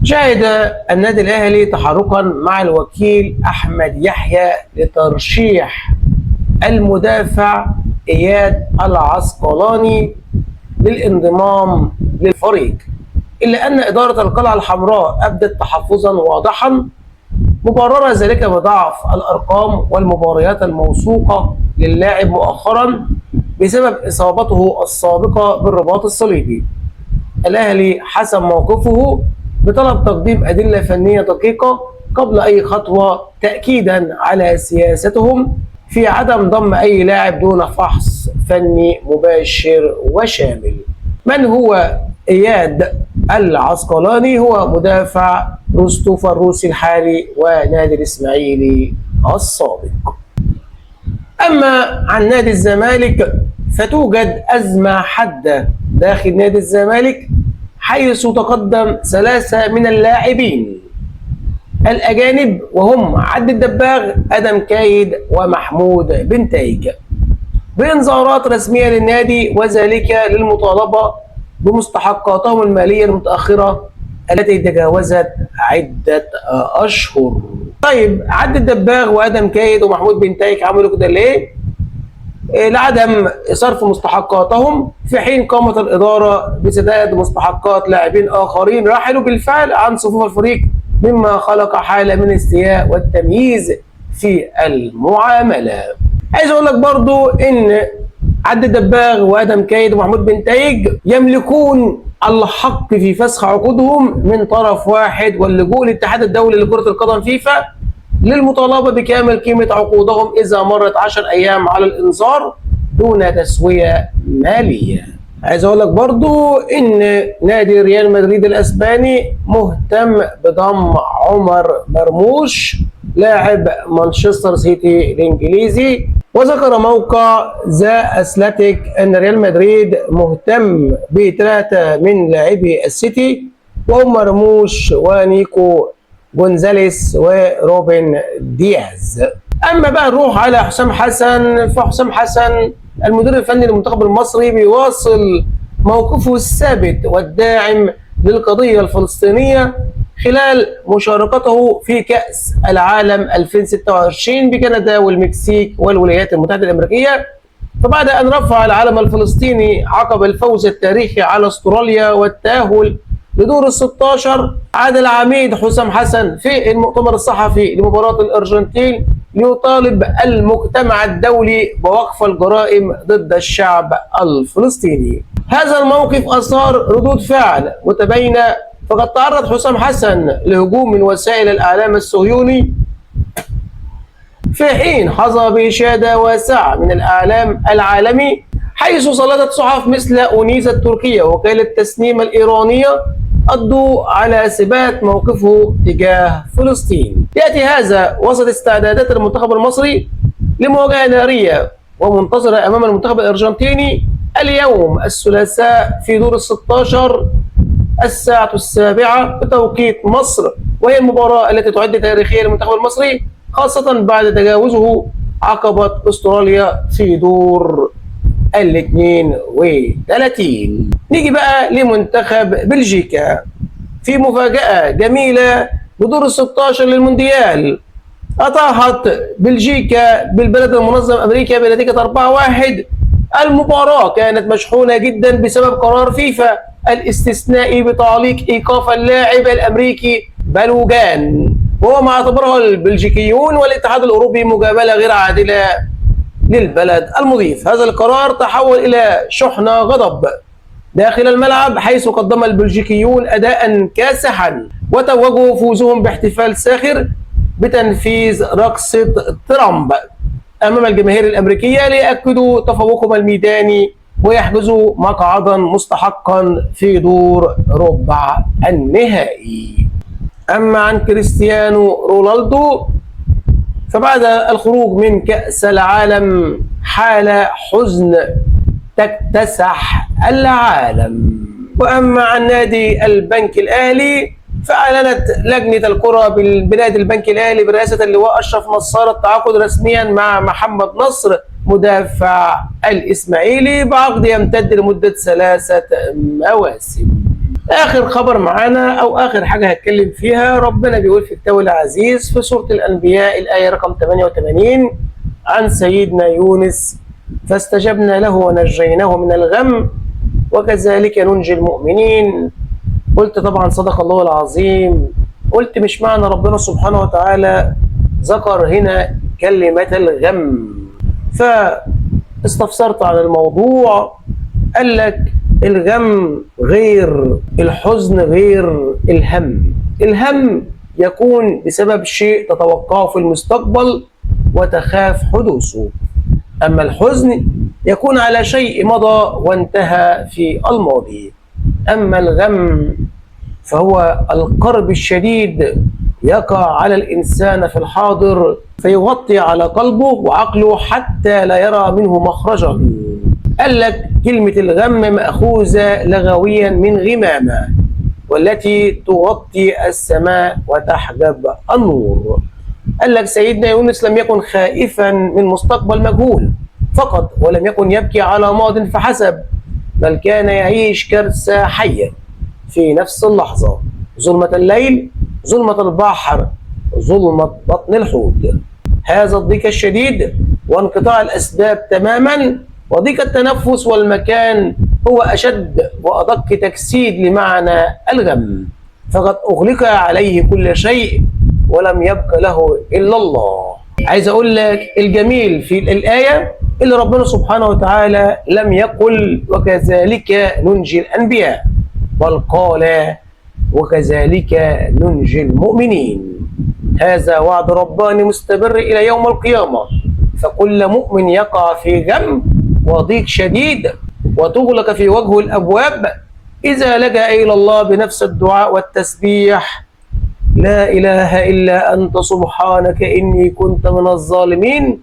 شهد النادي الأهلي تحركا مع الوكيل أحمد يحيى لترشيح المدافع إياد العسقلاني للانضمام للفريق، إلا أن إدارة القلعة الحمراء أبدت تحفظا واضحا مبررة ذلك بضعف الأرقام والمباريات الموثوقة للاعب مؤخرا بسبب إصابته السابقة بالرباط الصليبي. الأهلي حسم موقفه بطلب تقديم أدلة فنية دقيقة قبل أي خطوة، تأكيدا على سياستهم في عدم ضم أي لاعب دون فحص فني مباشر وشامل. من هو إياد العسقلاني؟ هو مدافع روستوف الروسي الحالي ونادي الإسماعيلي السابق. أما عن نادي الزمالك فتوجد أزمة حادة داخل نادي الزمالك، حيث تقدم 3 من اللاعبين الأجانب وهم عد الدباغ، آدم كايد، ومحمود بنتايج بإنذارات رسمية للنادي، وذلك للمطالبة بمستحقاتهم المالية المتأخرة التي تجاوزت عدة أشهر. طيب عد الدباغ وآدم كايد ومحمود بنتايج عملوا كده ليه؟ لعدم صرف مستحقاتهم، في حين قامت الإدارة بسداد مستحقات لاعبين آخرين رحلوا بالفعل عن صفوف الفريق، مما خلق حالة من الاستياء والتمييز في المعاملة. عايز أقول لك برضو إن عد الدباغ وآدم كايد ومحمود بنتايج يملكون الحق في فسخ عقودهم من طرف واحد واللجوء للاتحاد الدولي لكرة القدم فيفا للمطالبة بكامل قيمة عقودهم إذا مرت 10 أيام على الإنذار دون تسوية مالية. عايز أقول لك برضو إن نادي ريال مدريد الأسباني مهتم بضم عمر مرموش لاعب مانشستر سيتي الإنجليزي، وذكر موقع ذا أثليتيك أن ريال مدريد مهتم ب3 من لاعبي السيتي وهم مرموش ونيكو جونزاليس وروبن دياز. اما بقى نروح على حسام حسن، فحسام حسن المدير الفني للمنتخب المصري بيواصل موقفه الثابت والداعم للقضية الفلسطينية خلال مشاركته في كأس العالم 2026 بكندا والمكسيك والولايات المتحدة الأمريكية. فبعد أن رفع العلم الفلسطيني عقب الفوز التاريخي على استراليا والتأهل لدور ال16، عاد العميد حسام حسن في المؤتمر الصحفي لمباراة الأرجنتين ليطالب المجتمع الدولي بوقف الجرائم ضد الشعب الفلسطيني. هذا الموقف أثار ردود فعل متباينة، فقد تعرض حسام حسن لهجوم من وسائل الإعلام الصهيوني، في حين حظى بإشادة واسعة من الإعلام العالمي، حيث سلطت صحف مثل أونيزا التركية ووكالة تسنيم الإيرانية الضوء على ثبات موقفه تجاه فلسطين. يأتي هذا وسط استعدادات المنتخب المصري لمواجهة نارية ومنتظرة أمام المنتخب الأرجنتيني اليوم الثلاثاء في دور ال16 الساعة 7 بتوقيت مصر، وهي المباراة التي تعد تاريخيا للمنتخب المصري، خاصة بعد تجاوزه عقبة استراليا في دور ال 32. نيجي بقى لمنتخب بلجيكا في مفاجأة جميلة بدور ال16 للمونديال. أطاحت بلجيكا بالبلد المنظم أمريكا بنتيجة 4-1. المباراة كانت مشحونة جدا بسبب قرار فيفا الاستثنائي بتعليق إيقاف اللاعب الأمريكي بالوجان، وهو ما اعتبره البلجيكيون والاتحاد الأوروبي مجاملة غير عادلة للبلد المضيف. هذا القرار تحول إلى شحنة غضب داخل الملعب، حيث قدم البلجيكيون أداء كاسحا وتوجوا فوزهم باحتفال ساخر بتنفيذ رقصة ترامب أمام الجماهير الأمريكية ليأكدوا تفوقهم الميداني ويحجزوا مقعدا مستحقا في دور ربع النهائي. أما عن كريستيانو رونالدو فبعد الخروج من كأس العالم حالة حزن تكتسح العالم. وأما عن نادي البنك الأهلي فأعلنت لجنة الكرة بنادي البنك الأهلي برئاسة اللواء أشرف نصار التعاقد رسميا مع محمد نصر مدافع الإسماعيلي بعقد يمتد لمدة 3 مواسم. آخر خبر معانا أو آخر حاجة هتكلم فيها، ربنا بيقول في كتابه العزيز في سورة الأنبياء الآية رقم 88 عن سيدنا يونس: فاستجبنا له ونجيناه من الغم وكذلك ننجي المؤمنين. قلت طبعا صدق الله العظيم. قلت مش معنى ربنا سبحانه وتعالى ذكر هنا كلمة الغم، فاستفسرت عن الموضوع. قال لك الغم غير الحزن غير الهم. الهم يكون بسبب شيء تتوقعه في المستقبل وتخاف حدوثه، أما الحزن يكون على شيء مضى وانتهى في الماضي. أما الغم فهو الكرب الشديد يقع على الإنسان في الحاضر فيغطي على قلبه وعقله حتى لا يرى منه مخرجا. قال لك كلمة الغم مأخوذة لغويا من غمامة، والتي تغطي السماء وتحجب النور. قال لك سيدنا يونس لم يكن خائفا من مستقبل مجهول فقط، ولم يكن يبكي على ماض فحسب، بل كان يعيش كرسة حية في نفس اللحظة، ظلمة الليل، ظلمة البحر، ظلمة بطن الحوت. هذا الضيق الشديد وانقطاع الأسباب تماما وضيق التنفس والمكان هو أشد وأدق تجسيد لمعنى الغم، فقد أغلق عليه كل شيء ولم يبق له إلا الله. عايز أقول لك الجميل في الآية اللي ربنا سبحانه وتعالى لم يقل وكذلك ننجي الأنبياء، بل قال وكذلك ننجي المؤمنين. هذا وعد رباني مستمر إلى يوم القيامة، فكل مؤمن يقع في غم وضيق شديد وتغلق في وجهه الأبواب إذا لجأ إلى الله بنفس الدعاء والتسبيح: لا إله إلا أنت سبحانك إني كنت من الظالمين،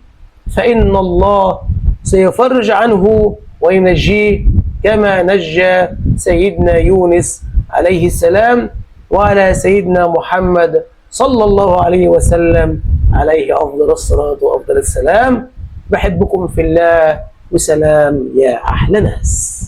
فإن الله سيفرج عنه وينجيه كما نجى سيدنا يونس عليه السلام وعلى سيدنا محمد صلى الله عليه وسلم عليه أفضل الصلاة وأفضل السلام. بحبكم في الله، وسلام يا أحلى ناس.